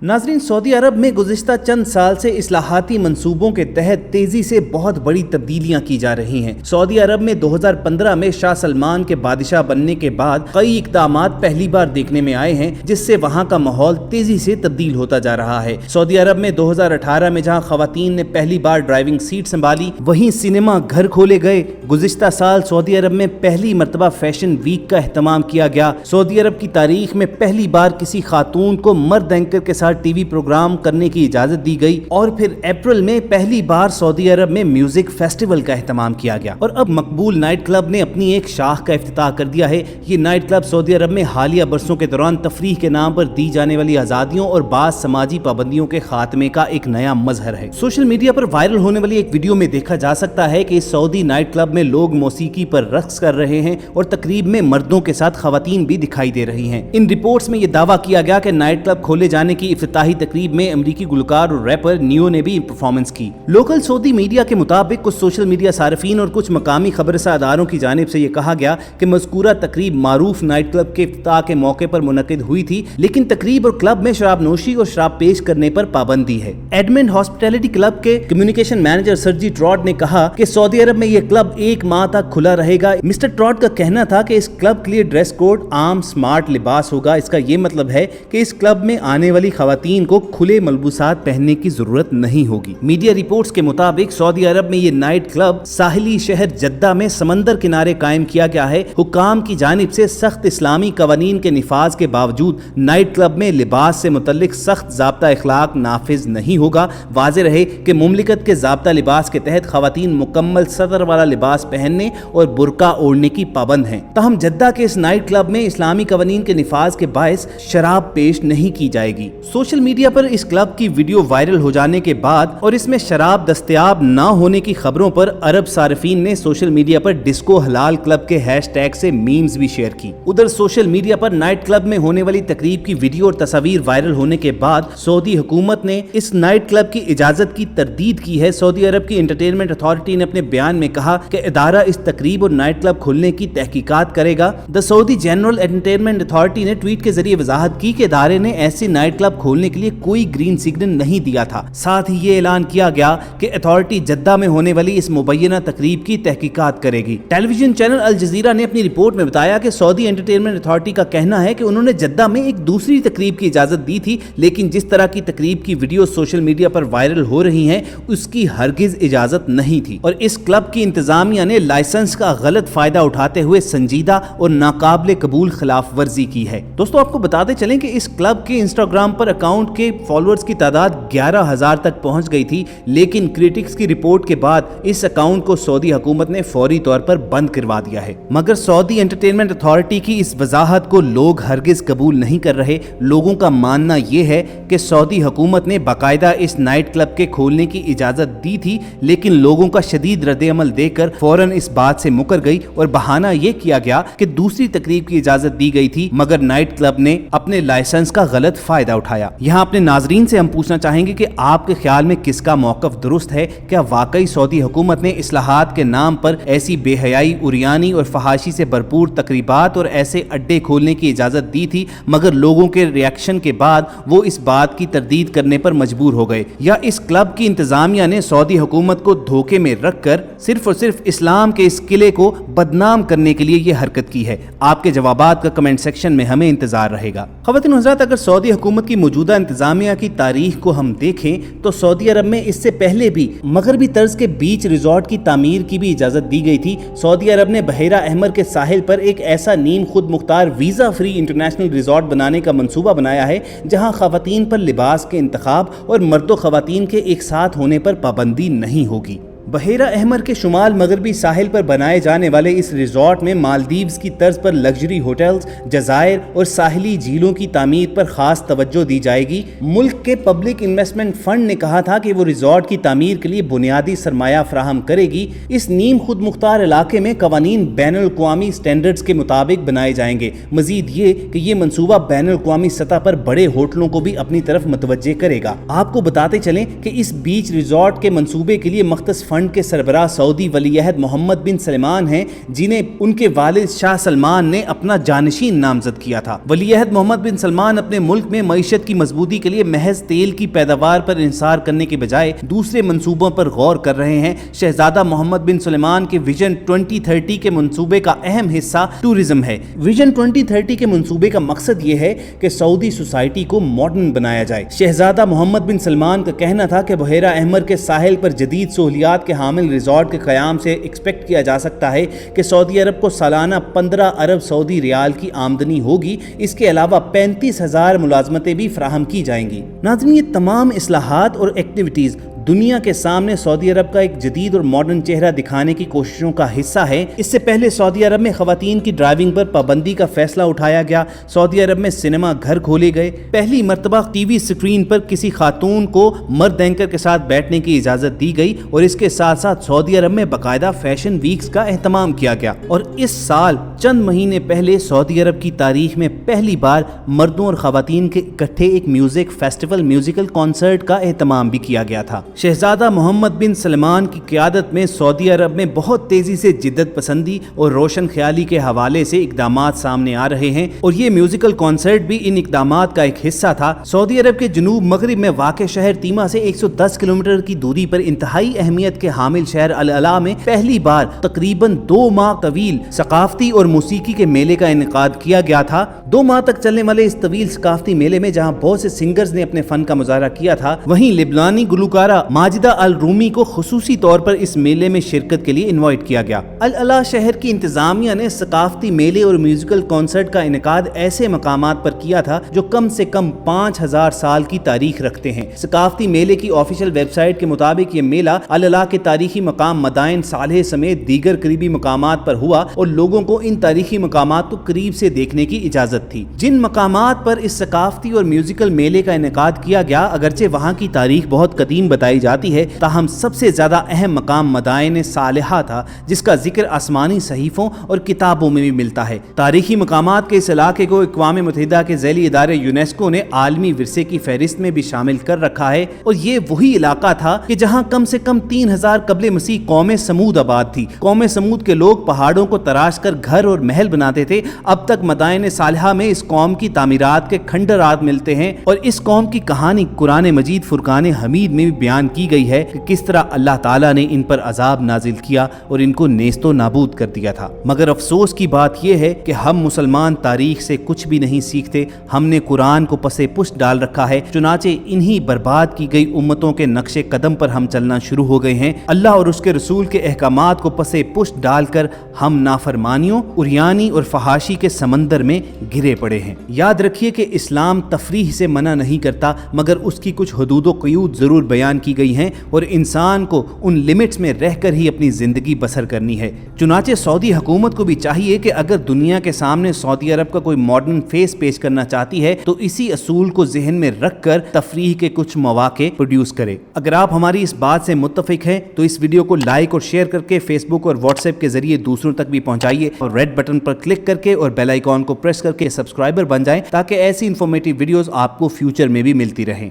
नाजरीन, सऊदी अरब में गुज़िश्ता चंद साल से इस्लाहाती मंसूबों के तहत तेजी से बहुत बड़ी तब्दीलियां की जा रही हैं। सऊदी अरब में 2015 में शाह सलमान के बादशाह बनने के बाद कई इक़दामात पहली बार देखने में आए हैं, जिससे वहां का माहौल तेजी से तब्दील होता जा रहा है। सऊदी अरब में 2018 में जहां खवातीन ने पहली बार ड्राइविंग सीट संभाली, वहीं सिनेमा घर खोले गए। गुज़िश्ता साल सऊदी अरब में पहली मरतबा फैशन वीक का एहतमाम किया गया। सऊदी अरब की तारीख में पहली बार किसी खातून को मर्द एंकर के साथ टीवी प्रोग्राम करने की इजाजत दी गई और फिर अप्रैल में पहली बार सऊदी अरब में म्यूजिक फेस्टिवल का एहतमाम किया गया। और अब मकबूल नाइट क्लब ने अपनी एक शाख का इफ्तिताह कर दिया है। ये नाइट क्लब सऊदी अरब में हालिया बरसों के दौरान तफरीह के नाम पर दी जाने वाली आजादियों और बाज़ समाजी पाबंदियों के खात्मे का एक नया मजहर है। सोशल मीडिया पर वायरल होने वाली एक वीडियो में देखा जा सकता है कि इस सऊदी नाइट क्लब में लोग मौसीकी पर रक्स कर रहे हैं और तकरीब में मर्दों के साथ खवातीन भी दिखाई दे रही हैं। इन रिपोर्ट्स में यह दावा किया गया कि नाइट क्लब खोले जाने की इफ्तिताही तकरीब में अमरीकी गुलकार और रैपर नियो ने भी परफॉर्मेंस की। लोकल सऊदी मीडिया के मुताबिक कुछ सोशल मीडिया सार्फिन और कुछ मकामी खबरसा अदारों की जानिब से यह कहा गया कि मज़कूरा तकरीब मारूफ नाइट क्लब के इफ्तिताह के मौके पर मुनक़िद हुई थी, लेकिन तकरीब और क्लब में शराब नोशी और शराब पेश करने पर पाबंदी है। एडमंड हॉस्पिटैलिटी क्लब के कम्युनिकेशन मैनेजर सर्जी ट्रॉड ने कहा कि सऊदी अरब में यह क्लब 1 माह तक खुला रहेगा। मिस्टर ट्रॉड का कहना था कि इस क्लब के लिए ड्रेस कोड आम स्मार्ट लिबास होगा। इसका यह मतलब है कि इस क्लब में आने वाली खवातीन को खुले मलबूसात पहनने की जरूरत नहीं होगी। मीडिया रिपोर्ट्स के मुताबिक सऊदी अरब में ये नाइट क्लब साहिली शहर जद्दा में समंदर किनारे कायम किया गया है। हुकाम की जानिब से सख्त इस्लामी कवानीन के निफाज के बावजूद नाइट क्लब में लिबास से मुतल्लिक सख्त ज़ाब्ता इखलाक नाफिज नहीं होगा। वाज़ेह रहे कि मुमलिकत के ज़ाब्ता लिबास के तहत खवातीन मुकम्मल सदर वाला लिबास पहनने और बुरका ओढ़ने की पाबंद हैं। तहम जद्दा के इस नाइट क्लब में इस्लामी कवानीन के निफाज के बायस शराब पेश नहीं की जाएगी। सोशल मीडिया पर इस क्लब की वीडियो वायरल हो जाने के बाद और इसमें शराब दस्तयाब न होने की खबरों पर अरब सार्फिन ने सोशल मीडिया पर डिस्को हलाल क्लब के हैशटैग से मीम्स भी शेयर की। उधर सोशल मीडिया पर नाइट क्लब में होने वाली तकरीब की वीडियो और तस्वीर वायरल होने के बाद सऊदी हुकूमत ने इस नाइट क्लब की इजाजत की तरदीद की है। सऊदी अरब की एंटरटेनमेंट अथॉरिटी ने अपने बयान में कहा कि इदारा इस तकरीब और नाइट क्लब खुलने की तहकीकात करेगा। The Saudi general entertainment authority ने ट्वीट के जरिए वजाहत की कि इदारे ने ऐसे नाइट क्लब खोलने के लिए कोई ग्रीन सिग्नल नहीं दिया था। साथ ही ये ऐलान किया गया कि अथॉरिटी जद्दा में होने वाली इस मुबैना तकरीब की तहकीकात करेगी। टेलीविजन चैनल अल जजीरा ने अपनी रिपोर्ट में बताया कि सऊदी एंटरटेनमेंट अथॉरिटी का कहना है कि उन्होंने जद्दा में एक दूसरी तकरीब की इजाजत दी थी, लेकिन जिस तरह की तकरीब की वीडियो सोशल मीडिया पर वायरल हो रही हैं, उसकी हरगिज इजाजत नहीं थी और इस क्लब की इंतजामिया ने लाइसेंस का गलत फायदा उठाते हुए संजीदा और नाकाबिले कबूल खिलाफ वर्जी की है। दोस्तों, आपको बताते चलें कि इस क्लब के इंस्टाग्राम पर अकाउंट के फॉलोअर्स की तादाद 11,000 तक पहुंच गई थी, लेकिन क्रिटिक्स की रिपोर्ट के बाद इस अकाउंट को सऊदी हुकूमत ने फौरी तौर पर बंद करवा दिया है। मगर सऊदी एंटरटेनमेंट अथॉरिटी की इस वजाहत को लोग हरगिज कबूल नहीं कर रहे। लोगों का मानना यह है कि सऊदी हुकूमत ने बाकायदा इस नाइट क्लब के खोलने की इजाजत दी थी, लेकिन लोगों का शदीद रद्द-ए-अमल देखकर फौरन इस बात से मुकर गई और बहाना यह किया गया कि दूसरी तकरीब की इजाजत दी गई थी, मगर नाइट क्लब ने अपने लाइसेंस का गलत फायदा उठाया। यहाँ अपने नाजरीन से हम पूछना चाहेंगे कि आपके ख्याल में किसका मौकफ दुरुस्त है? क्या वाकई सऊदी हुकूमत ने इस्लाहात के नाम पर ऐसी बेहयाई, उरियानी और फहाशी से भरपूर तकरीबात और ऐसे अड्डे खोलने की इजाजत दी थी, मगर लोगों के रिएक्शन के बाद वो इस बात की तरदीद करने पर मजबूर हो गए? या इस क्लब की इंतजामिया ने सऊदी हुकूमत को धोखे में रखकर सिर्फ और सिर्फ इस्लाम के इस किले को बदनाम करने के लिए ये हरकत की है? आपके जवाबात का कमेंट सेक्शन में हमें इंतजार रहेगा। ख़वातीन हज़रात, अगर सऊदी हुकूमत की मौजूदा इंतजामिया की तारीख को हम देखें तो सऊदी अरब में इससे पहले भी मगरबी तर्ज के बीच रिजॉर्ट की तामीर की भी इजाजत दी गई थी। सऊदी अरब ने बहेरा अहमर के साहिल पर एक ऐसा नीम खुद Mukhtar visa free international resort बनाने का मंसूबा बनाया है, जहां खवातीन पर लिबास के इंतखाब और मर्दो खवातीन के एक साथ होने पर पाबंदी नहीं होगी। बहेरा अहमर के शुमाल मगरबी साहिल पर बनाए जाने वाले इस रिजॉर्ट में मालदीव्स की तर्ज पर लग्जरी होटल्स, जजायर और साहिली झीलों की तामीर पर खास तवज्जो दी जाएगी। मुल्क के पब्लिक इन्वेस्टमेंट फंड ने कहा था कि वो रिजॉर्ट की तामीर के लिए बुनियादी सरमाया फराहम करेगी। इस नीम खुद मुख्तार इलाके में कवानीन बैनुल अक़वामी स्टैंडर्ड्स के मुताबिक बनाए जाएंगे। मजीद ये कि ये मनसूबा बैनुल अक़वामी सतह पर बड़े होटलों को भी अपनी तरफ मुतवज्जे करेगा। आपको बताते चलें कि इस बीच रिजॉर्ट के मनसूबे के लिए मख्तस फंड فنڈ کے سربراہ سعودی ولی عہد محمد بن سلمان ہیں، جنہیں ان کے والد شاہ سلمان نے اپنا جانشین نامزد کیا تھا۔ ولی عہد محمد بن سلمان اپنے ملک میں معیشت کی مضبوطی کے لیے محض تیل کی پیداوار پر انحصار کرنے کے بجائے دوسرے منصوبوں پر غور کر رہے ہیں۔ شہزادہ محمد بن سلمان کے ویژن 2030 کے منصوبے کا اہم حصہ ٹورزم ہے۔ ویژن 2030 کے منصوبے کا مقصد یہ ہے کہ سعودی سوسائٹی کو ماڈرن بنایا جائے۔ شہزادہ محمد بن سلمان کا کہنا تھا کہ بحیرہ احمر کے ساحل پر جدید سہولیات کے حامل ریزورٹ کے قیام سے ایکسپیکٹ کیا جا سکتا ہے کہ سعودی عرب کو سالانہ 15 ارب سعودی ریال کی آمدنی ہوگی۔ اس کے علاوہ 35,000 ملازمتیں بھی فراہم کی جائیں گی۔ ناظرین، یہ تمام اصلاحات اور ایکٹیویٹیز دنیا کے سامنے سعودی عرب کا ایک جدید اور ماڈرن چہرہ دکھانے کی کوششوں کا حصہ ہے۔ اس سے پہلے سعودی عرب میں خواتین کی ڈرائیونگ پر پابندی کا فیصلہ اٹھایا گیا۔ سعودی عرب میں سینما گھر کھولے گئے۔ پہلی مرتبہ ٹی وی سکرین پر کسی خاتون کو مرد اینکر کے ساتھ بیٹھنے کی اجازت دی گئی، اور اس کے ساتھ ساتھ سعودی عرب میں باقاعدہ فیشن ویکس کا اہتمام کیا گیا۔ اور اس سال چند مہینے پہلے سعودی عرب کی تاریخ میں پہلی بار مردوں اور خواتین کے اکٹھے ایک میوزک فیسٹیول میوزیکل کانسرٹ کا اہتمام بھی کیا گیا تھا۔ شہزادہ محمد بن سلمان کی قیادت میں سعودی عرب میں بہت تیزی سے جدت پسندی اور روشن خیالی کے حوالے سے اقدامات سامنے آ رہے ہیں، اور یہ میوزیکل کانسرٹ بھی ان اقدامات کا ایک حصہ تھا۔ سعودی عرب کے جنوب مغرب میں واقع شہر تیمہ سے 110 کلومیٹر کی دوری پر انتہائی اہمیت کے حامل شہر العلا میں پہلی بار تقریباً 2 ماہ طویل ثقافتی اور موسیقی کے میلے کا انعقاد کیا گیا تھا۔ 2 ماہ تک چلنے والے اس طویل ثقافتی میلے میں جہاں بہت سے سنگرز نے اپنے فن کا مظاہرہ کیا تھا، وہیں لبنانی گلوکارہ ماجدہ الرومی کو خصوصی طور پر اس میلے میں شرکت کے لیے انوائٹ کیا گیا۔ العلا شہر کی انتظامیہ نے ثقافتی میلے اور میوزیکل کانسرٹ کا انعقاد ایسے مقامات پر کیا تھا جو کم سے کم 5000 سال کی تاریخ رکھتے ہیں۔ ثقافتی میلے کی آفیشیل ویب سائٹ کے مطابق یہ میلہ العلا کے تاریخی مقام مدائن صالح سمیت دیگر قریبی مقامات پر ہوا، اور لوگوں کو ان تاریخی مقامات کو قریب سے دیکھنے کی اجازت تھی۔ جن مقامات پر اس ثقافتی اور میوزیکل میلے کا انعقاد کیا گیا، اگرچہ وہاں کی تاریخ بہت قدیم بتائی جاتی ہے، تاہم سب سے زیادہ اہم مقام مدائن صالحہ تھا، جس کا ذکر آسمانی صحیفوں اور کتابوں میں بھی ملتا ہے۔ تاریخی مقامات کے اس علاقے کو اقوام متحدہ کے ذیلی ادارے یونیسکو نے عالمی ورثے کی فہرست میں بھی شامل کر رکھا ہے، اور یہ وہی علاقہ تھا کہ جہاں کم سے کم 3000 قبل مسیح قوم سمود آباد تھی۔ قوم سمود کے لوگ پہاڑوں کو تراش کر گھر اور محل بناتے تھے۔ اب تک مدائن صالحہ میں اس قوم کی تعمیرات کے کھنڈرات ملتے ہیں، اور اس قوم کی کہانی قرآن مجید فرقان حمید میں بھی بیان کی گئی ہے کہ کس طرح اللہ تعالیٰ نے ان پر عذاب نازل کیا اور ان کو نیست و نابود کر دیا تھا۔ مگر افسوس کی بات یہ ہے کہ ہم مسلمان تاریخ سے کچھ بھی نہیں سیکھتے۔ ہم نے قرآن کو پس پشت ڈال رکھا ہے، چنانچہ انہی برباد کی گئی امتوں کے نقش قدم پر ہم چلنا شروع ہو گئے ہیں۔ اللہ اور اس کے رسول کے احکامات کو پس پشت ڈال کر ہم نافرمانیوں، عریانی اور فحاشی کے سمندر میں گرے پڑے ہیں۔ یاد رکھیے کہ اسلام تفریح سے منع نہیں کرتا، مگر اس کی کچھ حدود و قیود ضرور بیان کی گئی ہیں، اور انسان کو ان لمٹس میں رہ کر ہی اپنی زندگی بسر کرنی ہے۔ چنانچہ سعودی حکومت کو بھی چاہیے کہ اگر دنیا کے سامنے سعودی عرب کا کوئی ماڈرن فیس پیش کرنا چاہتی ہے تو اسی اصول کو ذہن میں رکھ کر تفریح کے کچھ مواقع پروڈیوس کرے۔ اگر آپ ہماری اس بات سے متفق ہیں تو اس ویڈیو کو لائک اور شیئر کر کے فیس بک اور واٹس ایپ کے ذریعے دوسروں تک بھی پہنچائیے، اور ریڈ بٹن پر کلک کر کے اور بیل آئیکن کو پریس کر کے سبسکرائبر بن جائیں، تاکہ ایسی انفارمیٹیو ویڈیوز آپ کو فیوچر میں بھی ملتی رہیں۔